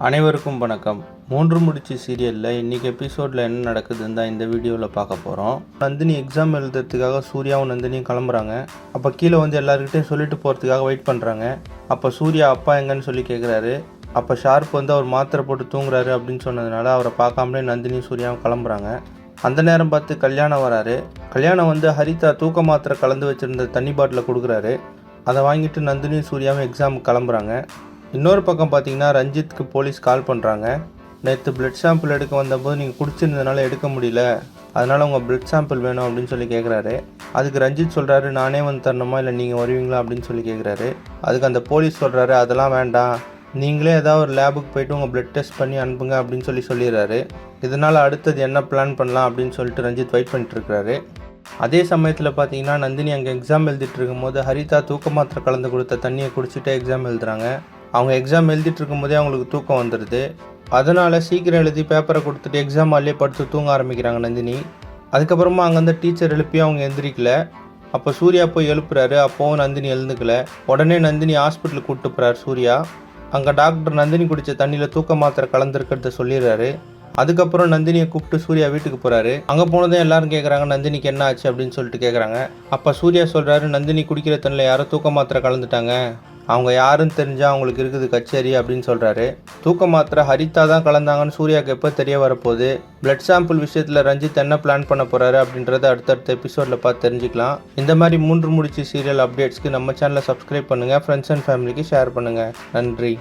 அனைவருக்கும் வணக்கம். 3 முடிச்சு சீரியலில் இன்றைக்கி எபிசோடில் என்ன நடக்குதுன்னு தான் இந்த வீடியோவில் பார்க்க போகிறோம். நந்தினி எக்ஸாம் எழுதுறதுக்காக சூர்யாவும் நந்தினியும் கிளம்புறாங்க. அப்போ கீழே வந்து எல்லாருக்கிட்டையும் சொல்லிட்டு போகிறதுக்காக வெயிட் பண்ணுறாங்க. அப்போ சூர்யா அப்பா எங்கன்னு சொல்லி கேட்குறாரு. அப்போ ஷார்ப் வந்து அவர் மாத்திரை போட்டு தூங்குறாரு அப்படின்னு சொன்னதுனால அவரை பார்க்காமலே நந்தினியும் சூர்யாவும் கிளம்புறாங்க. அந்த நேரம் பார்த்து கல்யாணம் வராரு. கல்யாணம் வந்து ஹரிதா தூக்க மாத்திரை கலந்து வச்சுருந்த தண்ணி பாட்டில் கொடுக்குறாரு. அதை வாங்கிட்டு நந்தினியும் சூர்யாவும் எக்ஸாமுக்கு கிளம்புறாங்க. இன்னொரு பக்கம் பார்த்தீங்கன்னா ரஞ்சித்துக்கு போலீஸ் கால் பண்ணுறாங்க. நேற்று பிளட் சாம்பிள் எடுக்க வந்தபோது நீங்கள் குடிச்சிருந்ததுனால எடுக்க முடியல, அதனால் உங்கள் பிளட் சாம்பிள் வேணும் அப்படின்னு சொல்லி கேட்குறாரு. அதுக்கு ரஞ்சித் சொல்கிறாரு, நானே வந்து தரணுமா இல்லை நீங்கள் வருவீங்களா அப்படின்னு சொல்லி கேட்குறாரு. அதுக்கு அந்த போலீஸ் சொல்கிறாரு, அதெல்லாம் வேண்டாம், நீங்களே ஏதாவது ஒரு லேபுக்கு போய்ட்டு உங்கள் பிளட் டெஸ்ட் பண்ணி அனுப்புங்க அப்படின்னு சொல்லிடுறாரு. இதனால் அடுத்தது என்ன பிளான் பண்ணலாம் அப்படின்னு சொல்லிட்டு ரஞ்சித் வெயிட் பண்ணிட்டுருக்காரு. அதே சமயத்தில் பார்த்தீங்கன்னா நந்தினி அங்கே எக்ஸாம் எழுதிட்டு இருக்கும்போது ஹரிதா தூக்க மாத்திரை கலந்து கொடுத்த தண்ணியை குடிச்சிட்டே எக்ஸாம் எழுதுறாங்க. அவங்க எக்ஸாம் எழுதிட்டு இருக்கும்போதே அவங்களுக்கு தூக்கம் வந்துடுது. அதனால் சீக்கிரம் எழுதி பேப்பரை கொடுத்துட்டு எக்ஸாம் ஹால்லே படுத்து தூங்க ஆரம்பிக்கிறாங்க நந்தினி. அதுக்கப்புறமா அங்கேருந்து டீச்சர் எழுப்பி அவங்க எந்திரிக்கல. அப்போ சூர்யா போய் எழுப்புறாரு. அப்போவும் நந்தினி எழுந்துக்கல. உடனே நந்தினி ஹாஸ்பிட்டலுக்கு கூப்பிட்டு போகிறார் சூர்யா. அங்கே டாக்டர் நந்தினி குடித்த தண்ணியில் தூக்க மாத்திரை கலந்துருக்கிறத சொல்லிடுறாரு. அதுக்கப்புறம் நந்தினியை கூப்பிட்டு சூர்யா வீட்டுக்கு போகிறாரு. அங்கே போனதும் எல்லாரும் கேட்குறாங்க, நந்தினிக்கு என்ன ஆச்சு அப்படின்னு சொல்லிட்டு கேட்குறாங்க. அப்போ சூர்யா சொல்கிறாரு, நந்தினி குடிக்கிற தண்ணியில் யாரோ தூக்க மாத்திரை கலந்துட்டாங்க, அவங்க யாருன்னு தெரிஞ்சால் அவங்களுக்கு இருக்குது கச்சேரி அப்படின்னு சொல்கிறாரு. தூக்க மாத்திரை ஹரிதா தான் கலந்தாங்கன்னு சூர்யாவுக்கு எப்போ தெரிய வரப்போகுது, பிளட் சாம்பிள் விஷயத்தில் ரஞ்சித் என்ன பிளான் பண்ண போகிறாரு அப்படின்றத அடுத்தடுத்த எபிசோடில் பார்த்து தெரிஞ்சுக்கலாம். இந்த மாதிரி 3 முடிச்சு சீரியல் அப்டேட்ஸ்க்கு நம்ம சேனலை சப்ஸ்கிரைப் பண்ணுங்கள், ஃப்ரெண்ட்ஸ் அண்ட் ஃபேமிலிக்கு ஷேர் பண்ணுங்கள். நன்றி.